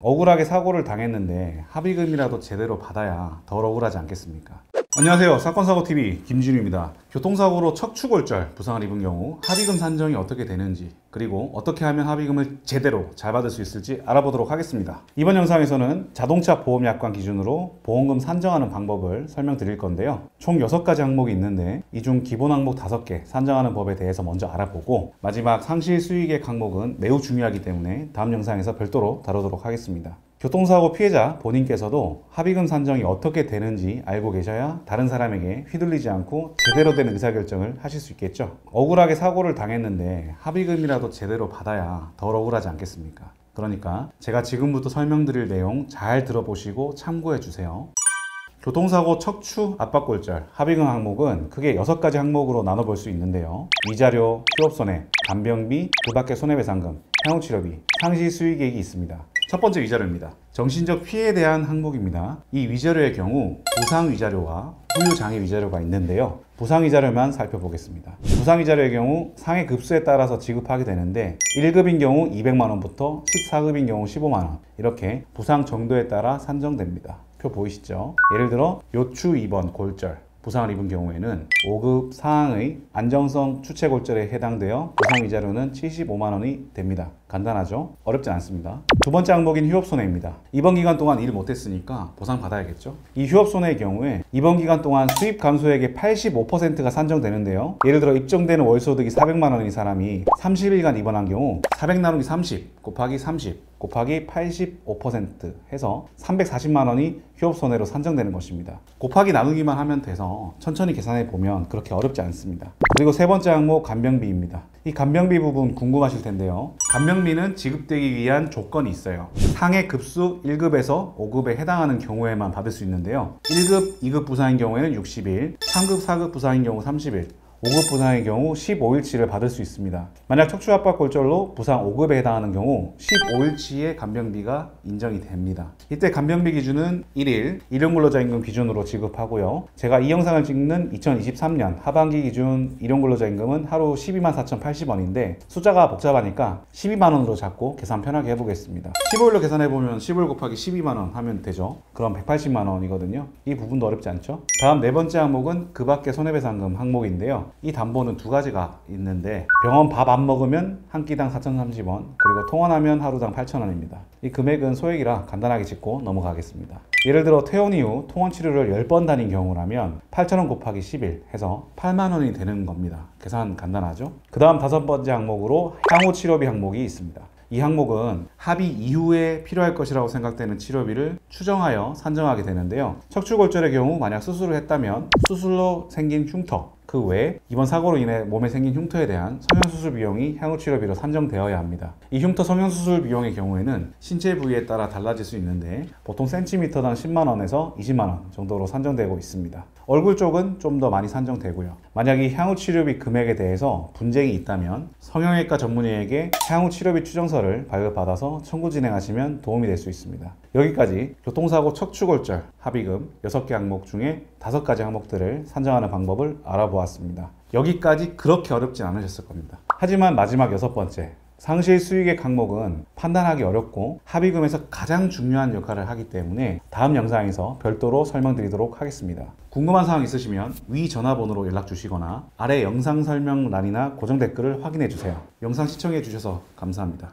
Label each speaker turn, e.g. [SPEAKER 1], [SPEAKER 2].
[SPEAKER 1] 억울하게 사고를 당했는데 합의금이라도 제대로 받아야 덜 억울하지 않겠습니까? 안녕하세요. 사건사고TV 김진우입니다. 교통사고로 척추골절 부상을 입은 경우 합의금 산정이 어떻게 되는지, 그리고 어떻게 하면 합의금을 제대로 잘 받을 수 있을지 알아보도록 하겠습니다. 이번 영상에서는 자동차 보험약관 기준으로 보험금 산정하는 방법을 설명드릴 건데요. 총 6가지 항목이 있는데 이 중 기본 항목 5개 산정하는 법에 대해서 먼저 알아보고, 마지막 상실 수익액 항목은 매우 중요하기 때문에 다음 영상에서 별도로 다루도록 하겠습니다. 교통사고 피해자 본인께서도 합의금 산정이 어떻게 되는지 알고 계셔야 다른 사람에게 휘둘리지 않고 제대로 된 의사결정을 하실 수 있겠죠. 억울하게 사고를 당했는데 합의금이라도 제대로 받아야 덜 억울하지 않겠습니까? 그러니까 제가 지금부터 설명드릴 내용 잘 들어보시고 참고해 주세요. 교통사고 척추 압박골절 합의금 항목은 크게 6가지 항목으로 나눠볼 수 있는데요. 위자료, 휴업손해, 간병비, 그 밖의 손해배상금, 향후치료비, 상시 수익액이 있습니다. 첫 번째 위자료입니다. 정신적 피해에 대한 항목입니다. 이 위자료의 경우 부상위자료와 후유장애 위자료가 있는데요. 부상위자료만 살펴보겠습니다. 부상위자료의 경우 상해 급수에 따라서 지급하게 되는데 1급인 경우 200만원부터 14급인 경우 15만원, 이렇게 부상 정도에 따라 산정됩니다. 표 보이시죠? 예를 들어 요추 입원 골절 부상을 입은 경우에는 5급 상황의 안정성 추체골절에 해당되어 부상위자료는 75만원이 됩니다. 간단하죠? 어렵지 않습니다. 두 번째 항목인 휴업손해입니다. 이번 기간 동안 일 못했으니까 보상 받아야겠죠? 이 휴업손해의 경우에 이번 기간 동안 수입 감소액의 85%가 산정되는데요. 예를 들어 입증되는 월소득이 400만원인 사람이 30일간 입원한 경우 400 나누기 30 곱하기 30 곱하기 85% 해서 340만원이 휴업손해로 산정되는 것입니다. 곱하기 나누기만 하면 돼서 천천히 계산해 보면 그렇게 어렵지 않습니다. 그리고 세 번째 항목 간병비입니다. 이 간병비 부분 궁금하실 텐데요. 간병비는 지급되기 위한 조건이 있어요. 상해 급수 1급에서 5급에 해당하는 경우에만 받을 수 있는데요. 1급, 2급 부상인 경우에는 60일, 3급, 4급 부상인 경우 30일, 5급 부상의 경우 15일치를 받을 수 있습니다. 만약 척추압박골절로 부상 5급에 해당하는 경우 15일치의 간병비가 인정이 됩니다. 이때 간병비 기준은 1일 일용근로자임금 기준으로 지급하고요. 제가 이 영상을 찍는 2023년 하반기 기준 일용근로자임금은 하루 124,080원인데 숫자가 복잡하니까 12만원으로 잡고 계산 편하게 해보겠습니다. 15일로 계산해보면 15일 곱하기 12만원 하면 되죠. 그럼 180만원이거든요. 이 부분도 어렵지 않죠? 다음 네 번째 항목은 그 밖의 손해배상금 항목인데요. 이 담보는 두 가지가 있는데 병원 밥 안 먹으면 한 끼당 4,030원, 그리고 통원하면 하루당 8,000원입니다. 이 금액은 소액이라 간단하게 짚고 넘어가겠습니다. 예를 들어 퇴원 이후 통원 치료를 10번 다닌 경우라면 8,000원 곱하기 10일 해서 8만원이 되는 겁니다. 계산 간단하죠? 그 다음 다섯 번째 항목으로 향후 치료비 항목이 있습니다. 이 항목은 합의 이후에 필요할 것이라고 생각되는 치료비를 추정하여 산정하게 되는데요. 척추골절의 경우 만약 수술을 했다면 수술로 생긴 흉터, 그 외에 이번 사고로 인해 몸에 생긴 흉터에 대한 성형수술 비용이 향후치료비로 산정되어야 합니다. 이 흉터 성형수술 비용의 경우에는 신체 부위에 따라 달라질 수 있는데 보통 센티미터당 10만원에서 20만원 정도로 산정되고 있습니다. 얼굴 쪽은 좀 더 많이 산정되고요. 만약 이 향후치료비 금액에 대해서 분쟁이 있다면 성형외과 전문의에게 향후치료비 추정서를 발급받아서 청구 진행하시면 도움이 될 수 있습니다. 여기까지 교통사고 척추골절 합의금 6개 항목 중에 5가지 항목들을 산정하는 방법을 알아보았습니다. 여기까지 그렇게 어렵진 않으셨을 겁니다. 하지만 마지막 6번째 상실 수익액 항목은 판단하기 어렵고 합의금에서 가장 중요한 역할을 하기 때문에 다음 영상에서 별도로 설명드리도록 하겠습니다. 궁금한 사항 있으시면 위 전화번호로 연락 주시거나 아래 영상 설명란이나 고정 댓글을 확인해 주세요. 영상 시청해 주셔서 감사합니다.